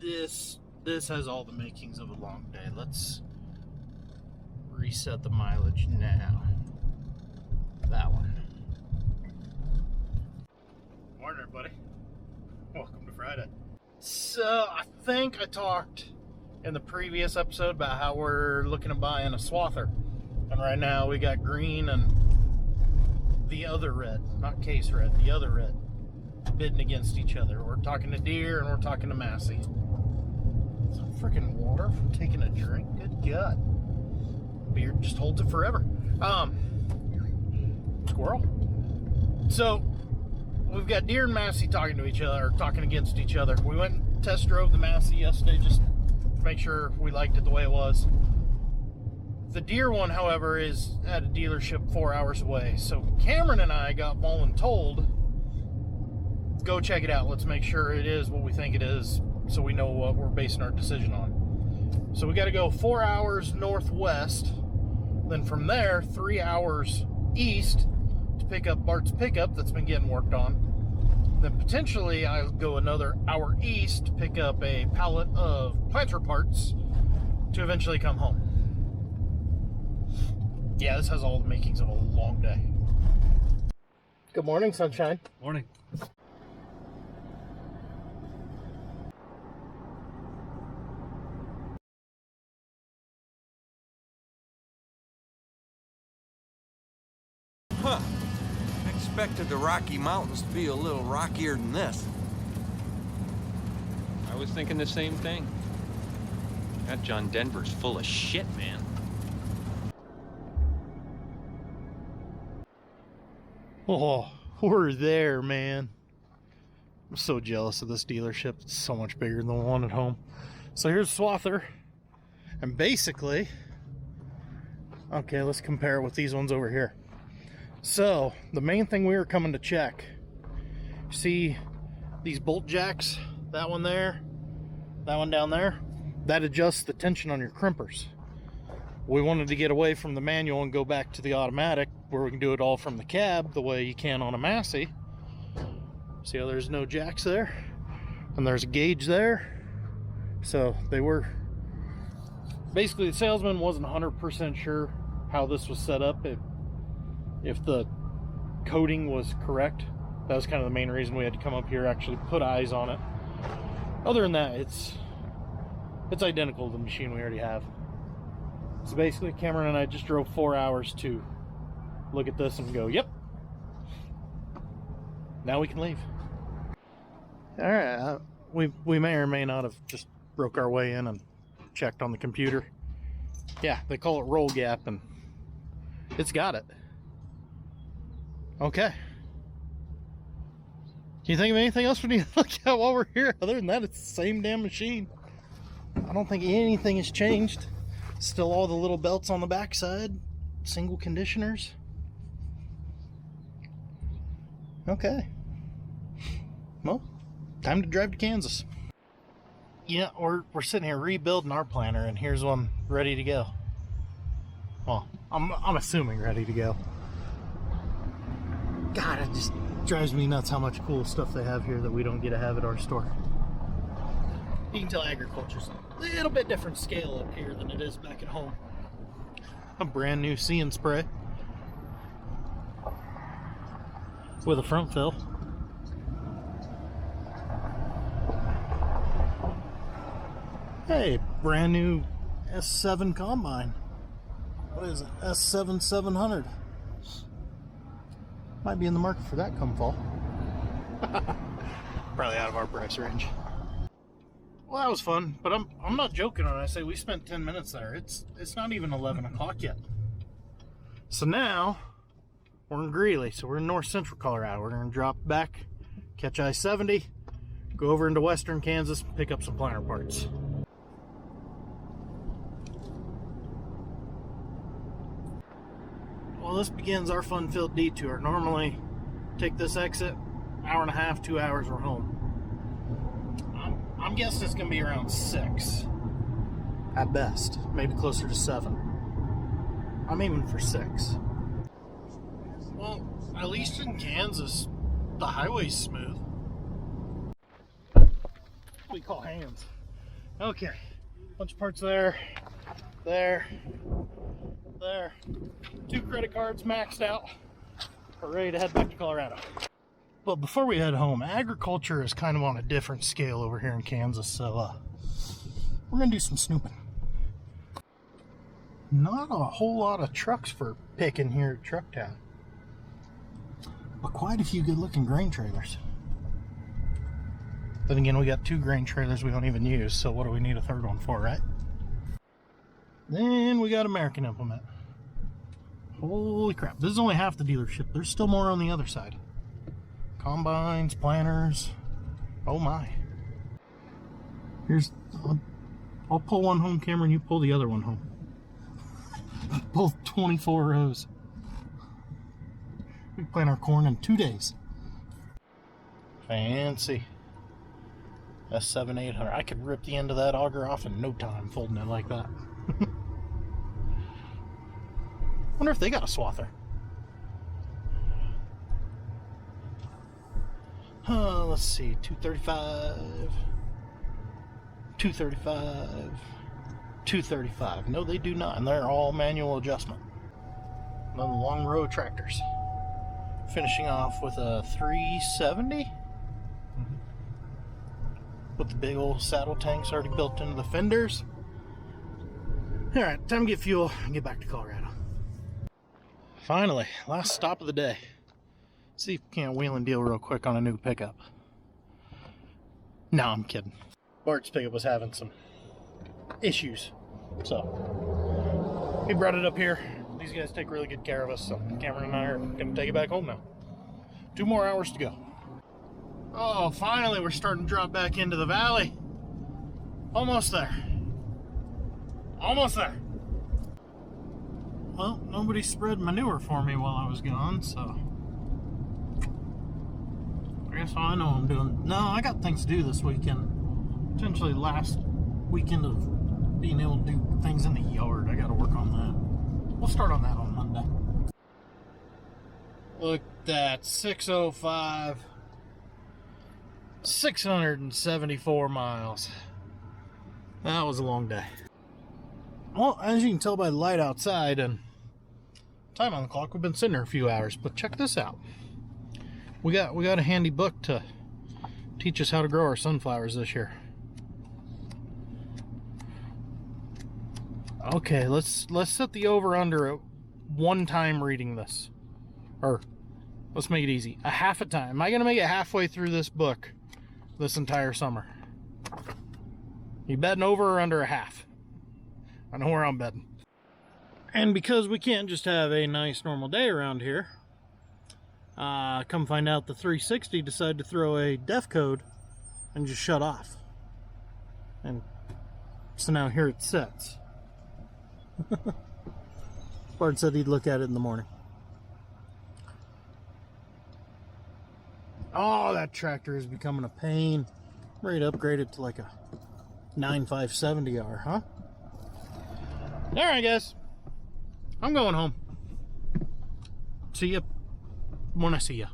This has all the makings of a long day. Let's reset the mileage now. That one. Morning, everybody. Welcome to Friday. So, I think I talked in the previous episode about how we're looking at buying a Swather. And right now we got green and the other red, not case red, the other red, bidding against each other. We're talking to Deer and we're talking to Massey. Some freaking water from taking a drink. Good God. Beard just holds it forever. Squirrel. So we've got Deer and Massey talking to each other, or talking against each other. We went and test drove the Massey yesterday just to make sure we liked it the way it was. The Deer one, however, is at a dealership 4 hours away. So Cameron and I got voluntold, go check it out. Let's make sure it is what we think it is, so we know what we're basing our decision on. So we got to go 4 hours northwest, then from there 3 hours east to pick up Bart's pickup that's been getting worked on. Then potentially I'll go another hour east to pick up a pallet of planter parts to eventually come home. Yeah, this has all the makings of a long day. Good morning, sunshine. Morning. Huh. I expected the Rocky Mountains to be a little rockier than this. I was thinking the same thing. That John Denver's full of shit, man. Oh, we're there, man. I'm so jealous of this dealership. It's so much bigger than the one at home. So here's Swather. And basically, okay, let's compare it with these ones over here. So, the main thing we were coming to check, see these bolt jacks, that one there, that one down there, that adjusts the tension on your crimpers. We wanted to get away from the manual and go back to the automatic, where we can do it all from the cab the way you can on a Massey. See how there's no jacks there? And there's a gauge there. So they were, basically the salesman wasn't 100% sure how this was set up, if the coding was correct. That was kind of the main reason we had to come up here, actually put eyes on it. Other than that, it's identical to the machine we already have. So basically, Cameron and I just drove 4 hours to look at this and go, yep. Now we can leave. All right, we may or may not have just broke our way in and checked on the computer. Yeah, they call it roll gap, and it's got it. Okay. Can you think of anything else we need to look at while we're here? Other than that, it's the same damn machine. I don't think anything has changed. Still all the little belts on the backside, single conditioners. Okay. Well, time to drive to Kansas. Yeah, we're sitting here rebuilding our planter, and here's one ready to go. Well, I'm assuming ready to go. God, it just drives me nuts how much cool stuff they have here that we don't get to have at our store. You can tell agriculture's a little bit different scale up here than it is back at home. A brand new See and Spray with a front fill. Hey, brand new S7 combine. What is it? S7 700. Might be in the market for that come fall. Probably out of our price range. Well, that was fun, but I'm not joking when I say we spent 10 minutes there. It's not even 11 o'clock yet. So now we're in Greeley, so we're in north central Colorado. We're going to drop back, catch I-70, go over into western Kansas, pick up some planter parts. Well, this begins our fun-filled detour. Normally, take this exit, hour and a half, 2 hours, we're home. I'm guessing it's going to be around 6 at best, maybe closer to 7. I'm aiming for 6. Well, at least in Kansas, the highway's smooth. We call hands. Okay, bunch of parts there, there. 2 credit cards maxed out. We're ready to head back to Colorado. But before we head home, agriculture is kind of on a different scale over here in Kansas, so we're gonna do some snooping. Not a whole lot of trucks for picking here at Trucktown, but quite a few good-looking grain trailers. Then again, we got 2 grain trailers we don't even use, so what do we need a 3rd one for, right? Then we got American Implement. Holy crap, this is only half the dealership. There's still more on the other side. Combines, planters, oh my. Here's, I'll pull one home, Cameron, you pull the other one home. Both 24 rows. We plant our corn in 2 days. Fancy. S7 800. I could rip the end of that auger off in no time folding it like that. Wonder if they got a swather. Let's see, 235, 235, 235. No, they do not, and they're all manual adjustment. Another long row of tractors. Finishing off with a 370. With the big old saddle tanks already built into the fenders. Alright, time to get fuel and get back to Colorado. Finally, last stop of the day. See if we can't wheel and deal real quick on a new pickup. No, I'm kidding. Bart's pickup was having some issues, so he brought it up here. These guys take really good care of us, so Cameron and I are going to take it back home now. 2 more hours to go. Oh, finally we're starting to drop back into the valley. Almost there. Almost there. Well, nobody spread manure for me while I was gone, so I guess I know I'm doing. No, I got things to do this weekend. Potentially last weekend of being able to do things in the yard. I got to work on that. We'll start on that on Monday. Look at that, 6:05. 674 miles. That was a long day. Well, as you can tell by the light outside and time on the clock, we've been sitting there a few hours, but check this out. We got a handy book to teach us how to grow our sunflowers this year. Okay, let's set the over under at 1 time reading this. Or let's make it easy. A half a time. Am I gonna make it halfway through this book this entire summer? You betting over or under a half? I know where I'm betting. And because we can't just have a nice normal day around here, come find out the 360 decided to throw a def code and just shut off. And so now here it sits. Bart said he'd look at it in the morning. Oh, that tractor is becoming a pain. I'm ready to upgrade it to like a 9570R, huh? Alright, guys. I'm going home. See ya when I see ya.